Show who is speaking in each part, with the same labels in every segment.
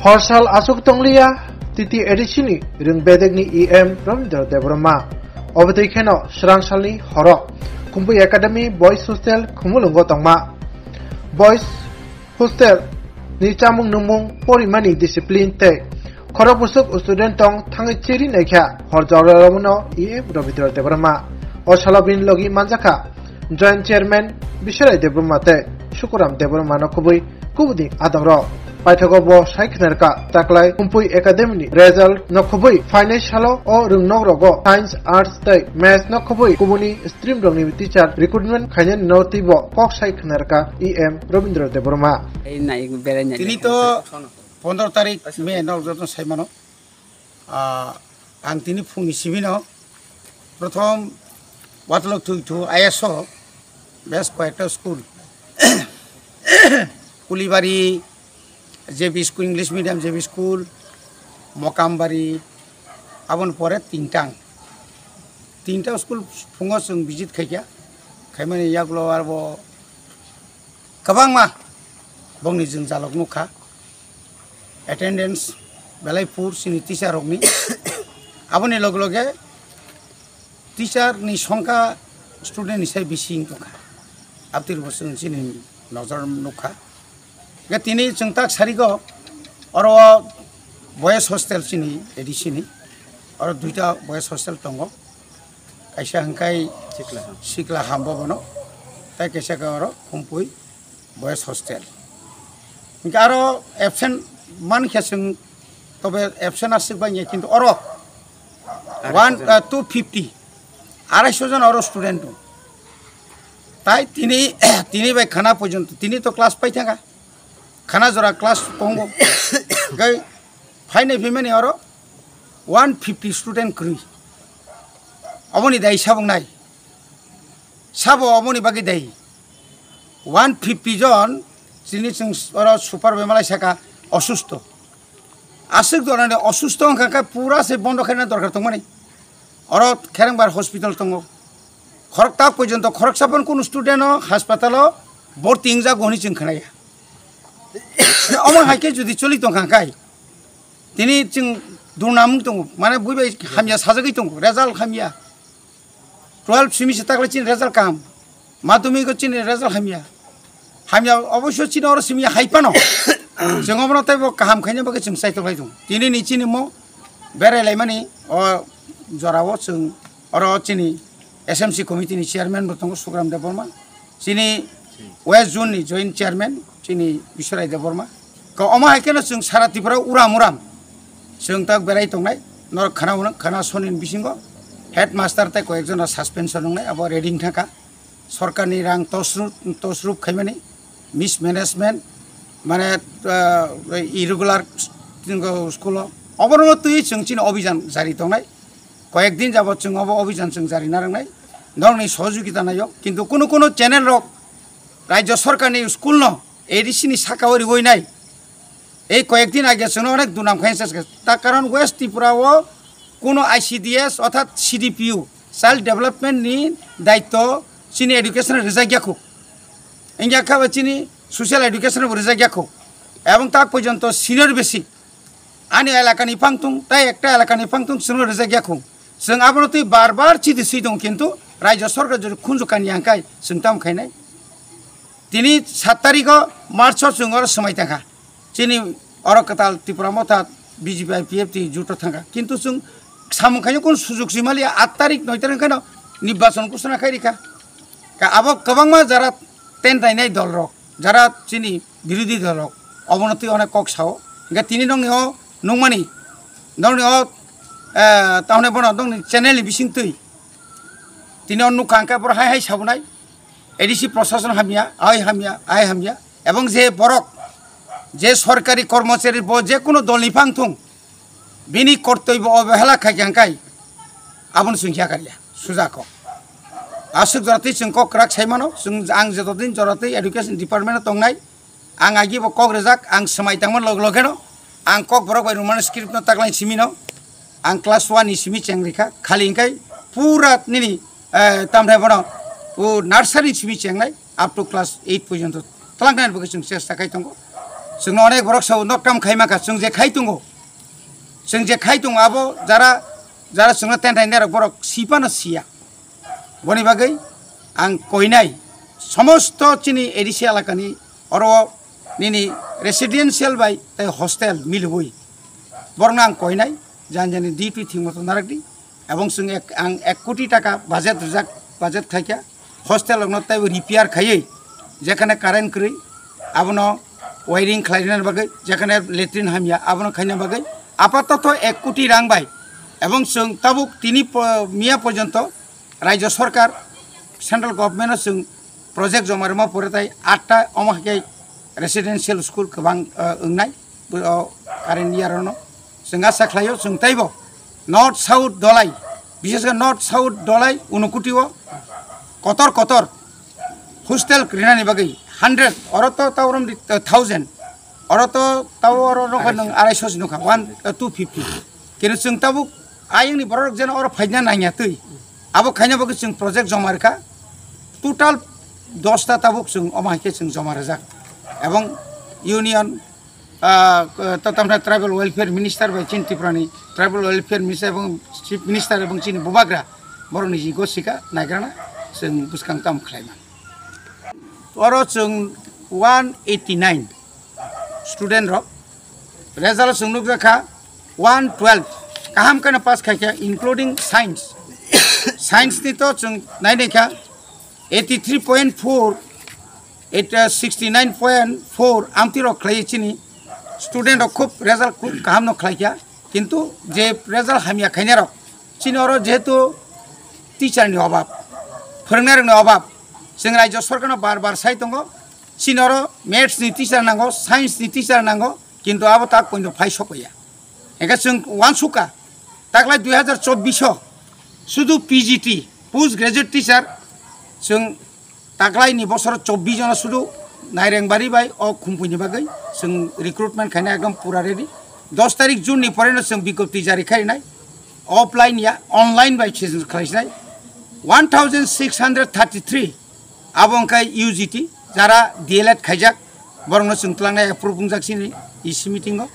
Speaker 1: Horsal asuk tonglia titi edisini ring bedegni EM Ramdar Debrama. Over the Keno Shranshali Horo Kumbu Academy Boys Hostel Kumulungo Tongma Boys Hostel Ni Chamung Numung Porimani Discipline Te Korabusuk Student Tong Tangichiri Neka Horjara Ramuno EM Ramdar Debrama Oshalabin Logi Manjaka Joint Chairman Bishara Debrama Te Shukuram Debrama no Kubui Kubudi Adoro Paithagobo Shaiknerka Taklai Kumpui Academy Result Nokubui Financial or Runorogo Science Arts Day Math Nokubui Kubuni Stream Rongni Teacher Recruitment Kanyan Notibo Kok Shaiknerka EM Robindra Debrama
Speaker 2: Tinito 15 tarik Mei Nokjoton Saimano Ang tini Fungi Sibino Prothom Watlok to ISO Best Quarter School Kulibari JB School English Medium JB School Mokambari abon pore tinta school fungo sung visit kaya kaimani yaklo arbo kabang ma bongni jeng jalok nukha attendance belai pur sini teacher rokni aboni logloge teacher ni songka student ni sai bising tokha aptir bosung sini nozar nukha Tini cengtak sarigo oro boys hostel sini edisini oro duita boys hostel tongo kaisa hangkai sikla hambo bono tai kaisa ka oro kumpui boys hostel aro absent man khasung tobe absent asik banya kintu oro 250 250 John oro student tai tini bai khana pojonto tini to class pai thanga Khana jora class Congo gai fine female oro 150 student kri amoni dai sabung nai sabo amoni bagi dai 150 jon sini sing oro super bemalai saka osusto asik dorane osusto angka pura se bondo khana dorkar tongmani oro kherangbar hospital tongo khorokta pojonto khorok sabon kun student hospital borti ingja goni ching khanaya Omong haike judi choli tong kangkai tini ching dunam tong mana buibai hamya sajagi tong result hamya 12 simi setakla chin result kam madhyamik ko chin result hamya obosho chin or simi haipano jengomno taibo kaham khaina bage ching sai to lai tong tini ni chini mo bere lai mani o jorawo chung oro chini SMC committee ni chairman botong Sugram Deborma chini West Zone ni joint chairman Chini Biswarai Deborma ko oma haikena sung sara tipura uram sung tak berai tongnai nor khana sonin bisingo headmaster tai ko ekjona suspension ngai abo reading thaka sarkarni rang tosrup khaimani mismanagement mane irregular school oborno tui sung chin obhijan jari tongnai কয়েকদিন যাবত sung abo obhijan sung jari narangnai norni সহযোগিতা nayo kintu kono channel rok রাজ্য সরকারনি school ন এডিসিনি সাকাওরি হই নাই এই কয়েকদিন আগে শুনো অনেক দুনাম খাইছে তার কারণ ওয়েস্ট ত্রিপুরাও কোনো আইসিডিএস অর্থাৎ সিডিপিইউ চাইল্ড ডেভেলপমেন্ট নি দায়িত্ব চিনি এডুকেশনের রেজাগিয়াখো ইংগা খাবে চিনি সোশ্যাল এডুকেশনের রেজাগিয়াখো এবং তাক পর্যন্ত সিনিয়র বেসিক আনি এলাকানি ফাংতুং তাই একটা এলাকানি ফাংতুং শুনো রেজাগিয়াখো जों আবনতি বারবার চিঠি সিদং কিন্তু রাজ্য সরকার যদি খুনজুকানি আঙ্কাই जों তাম খাইনাই Tini 7 tarik March sungor semai tangka. Cini orang ketal Tripura mota BJP PFT juta tangka. Kintu sung samukanya kun sujug simali 8 tarik 9 tarik kano nibason kusana kairika. Ka abok kabang ma jarat tentai nai dolrok. Jarat cini birudi dolrok. Obonoti onek kok sao. Ga tini dong yo nungmani. Dong yo tahun bono dong channel bising tui. Tini on nukangka por hai sabunai. ADC প্রশাসন হামিয়া I হামিয়া এবং যে বরক যে সরকারি কর্মচারীর যে কোনো দল নিফাংথুং বিনি কর্তব্য অবহেলা খাইকাঙ্কাই আবন সংখ্যা কারিয়া সুজাক আসুক জরাতে जों কক রাখ সাইমানো जों आं যতদিন জরাতে এডুকেশন ডিপার্টমেন্ট তংনাই आं আগিব কক রেজাক आं समायतांमोन লগলগेनो आं cock Borok by Roman script তাকলাই Cimino आं क्लास 1 नि सिमि चेंग्रिखा खालि इंकाय पुरा निनि तामथाय बनो ও নার্সারি সিমি চেংনাই আপ টু ক্লাস 8 পর্যন্ত তলাংনার বকে जों চেষ্টা খাই তঙ্গ जोंनो अनेक बरक साव नकटाम खाइमाखा जों जे खाइतुंगो जों जे खाइतुं आबो जारा जोंनो टेन्टाइ नेरक बरक सिपानो सिया बनि बागै आं कइनाय समस्त चिनि एडिसि एलाकानि अर निनि रेसिडेन्शियेल बाय हस्टेल मिलुबुई बरना आं कइनाय जान डिपि थिमत नारकदि এবং जों आं 1 কোটি টাকা বাজেট খাইয়া हस्टेल नताय रिपेयर खायै जेखाने कारेन्ट क्रई आबनो वायरिंग खालायनाय बागै जेखाने लेट्रिन हामिया आबनो खायना बागै आपातत 1 কোটি रां बाय এবং जों ताबुक तिनि मिया पर्यन्त राज्य सरकार सेंट्रल गवर्नमेंट जों प्रोजेक्ट जमारमा परेताय 8टा अमाखै रेसिडेंशियल स्कूल गोबां ओंनाय कारेन्ट इयारनो जों आसा खालायो जों ताइबो नर्थ साउथ दलाई विशेषकर नर्थ साउथ दलाई उनुकुटिओ कतर हस्टेल क्रिनानि बागै 100 अरतो तावरम 1000 अरतो तावर नखन 250 नखा 250 किनु जों ताबुक आयंनि बरक जेन अर फायना नाया तै आबो खायना बागै जों प्रोजेक्ट जमारखा टोटाल 10टा ताबुक जों अमाहिके जों जमा रजा एवं यूनियन ततमना ट्राइबल वेलफेयर मिनिस्टर बाय चिन्तिप्रानि ट्राइबल वेलफेयर मिनिस्टर एवं चीफ मिनिस्टर एवं चिनि बुबाग्रा बरनि जि गसिका नायग्राना जों बुसखां काम खालायमा अर जों 189 स्टूडेंट रक रिजल्ट जों नुगखा 112 गाहाम कने पास खायखा इंक्लूडिंग साइंस नि तो जों नायनायखा 83.4 69.4 आमति रक खालाय चिनि स्टूडेंट खूब रिजल्ट खूब गाहाम न खालायखा किंतु जे रिजल्ट हामिया खायना रक चिनि अर जेहेतु टीचर नि अभाव फोरोंनायनि अभाव जों राज्य सरकारनो बार साइ दङ चिनर मैथ्स नि टीचर नांगौ साइंस नि टीचर नांगौ किंतु आबो ताक कोइन फाइ सपया एका जों वानसुका ताकलाय 2024 शुद्ध पीजीटी पोस्ट ग्रेजुएट टीचर जों ताकलाय नि बছर 24 जन शुद्ध नायरेंबारि बाय अ खुमपुनि बागै जों रिक्रुटमेंट खायना एकदम पूरा रेडी 10 तारिख जून नि परेनो जों बिज्ञप्ति जारि खायनाय ऑफलाइन या ऑनलाइन बाय सेसन खालायनाय 1633 आबंखाय यूजीटी जारा डीएलएड खायजाक बरंनो सोंतलांनाय एप्रुव बुंजाकसिनि इसी मीटिंगआव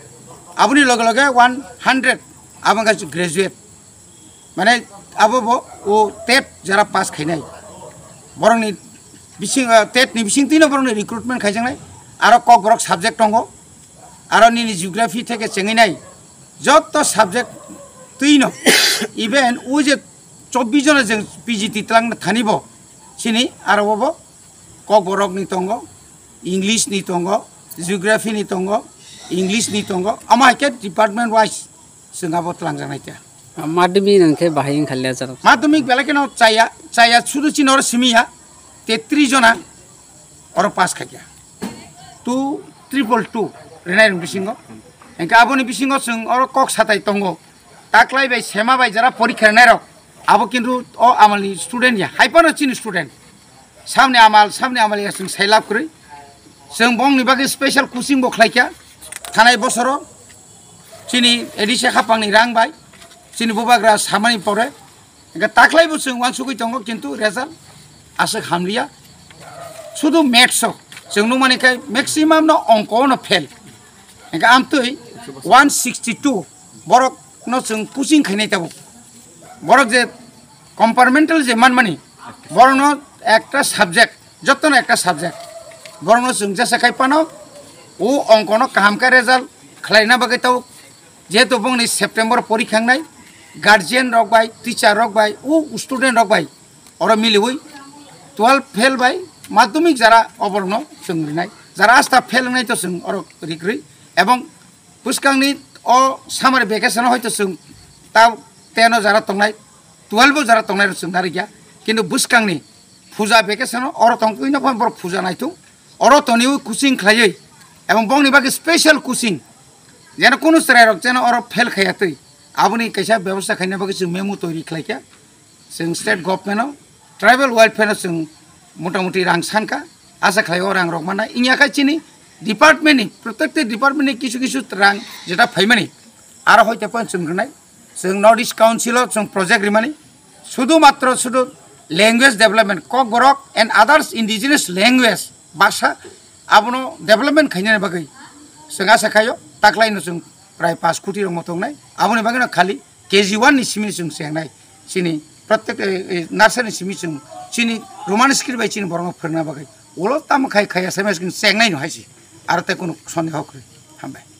Speaker 2: आबुनि लगे लगे 100 आबंखाय ग्रेजुएट माने आबो ओ टेट जारा पास खायनाय बरंनि बिसिं टेट नि बिसिं तिनो बरंनि रिक्रुटमेंट खायजांनाय आरो कक बरक सब्जेक्ट दङ आरो निनि जियोग्राफी थेके चेंगिनाय जत सब्जेक्ट तिनो इभेन ओ जे 24 जन जों पीजीटी तलांग थानिबो सिनि आरो बबो कक बरक नि दङ इंग्लिश नि दङ जियोग्राफी नि दङ इंग्लिश नि दङ अमाके डिपार्टमेंट वाइज जोंहाबो तलांजानाय त्या
Speaker 3: माध्यमिक नंखे बाहायन खालिया जारो
Speaker 2: माध्यमिक बेलाकेनो चाया सुरु चिनर सिमिया 33 जना और पास खाया 222 रेनाय बिसिंगो एका आबोनि बिसिंगो जों और कक साथाय दङ ताकलाय बाय सेमा बाय जरा परीक्षा नाय रक आबो किन्तु अ आमालनि स्टूडेंट या हाइपानो चिनि स्टूडेंट सामने आमाल या जों साइलाब करै जों बंनि बागै स्पेशल कोचिं बो खालायखा थानाय बसरो चिनि एडिसे खापांनि रां बाय चिनि बुबाग्रा सामानि परे एका ताकलायबो जों वानसुकै दङ किन्तु रिजल्ट आसे हामलिया शुद्ध मैथ्स जों नु मानेखाय मैक्सिमाम न अंक न फेल एका आमतै 162 बरक न जों कोचिं खायनाय ताबो बरक जे कम्पार्टमेंटल जे मानमानि बरन একটা সাবজেক্ট যতন একটা সাবজেক্ট বরং जों जेसे खायपानो ओ अंकनो कामका रिजल्ट खालायना बागै ताव जेहेतु बंनि सेप्टेम्बर परीक्षांनाय गार्जियन रक बाय टीचर रक बाय ओ स्टूडेंट रक बाय और मिलिवै 12 फेल बाय माध्यमिक जारा अबरनो जों रिनाय जारा आस्था फेल नाय तो जों और रिग्रि एवं पुस्कांनि अ सामार भेकेशन हयतो जों ता 10 जारा तंनाय 12 जारा तंनाय जों नारिया किन्तु बुस्कांनि पूजा भेकेशन और तंकैनो बर पूजा नायथु और तनिउ कोचिं खायै एवं बंनि बागै स्पेशल कोचिं जेन कोनो सरायरक जेन और फेल खायातै आबुनि कैसा व्यवस्था खायना बागै जों मेमो तैयारि खालायखा जों स्टेट गवर्नमेन्टआव ट्राइबल वेलफेयर जों मोटामुटी रां सानका आशा खालायो रां रकमाना इनियाखाय चिनि डिपार्टमेन्टनि प्रत्येक डिपार्टमेन्टनि किछु रां जेटा फैमानि आरो हयतो पन्छुमग्रनाय जों नर्थ ईस्ट काउन्सिल जों प्रोजेक्ट रिमानि शुद्ध लैंग्वेज डेवलपमेंट कक बरक एंड अदर्स इंडिजिनियस लैंग्वेज भाषा आबनो डेवलपमेंट खायनाय बागै जों आसा खायो ताकलायनो जों प्राय 5 कोटी रंग तंनाय आबनि बागैनो खालि KG1 नि सिमि जों सेंनाय सिनि प्रत्येक नार्सारि सिमि जों सिनि रोमान स्किल बाय सिनि बरंग फोरना बागै ओलो ताम खाय खाय एसएमएस जों सेंनाय न हायसि आरो ते कोनो सन्देह करे हामबाय।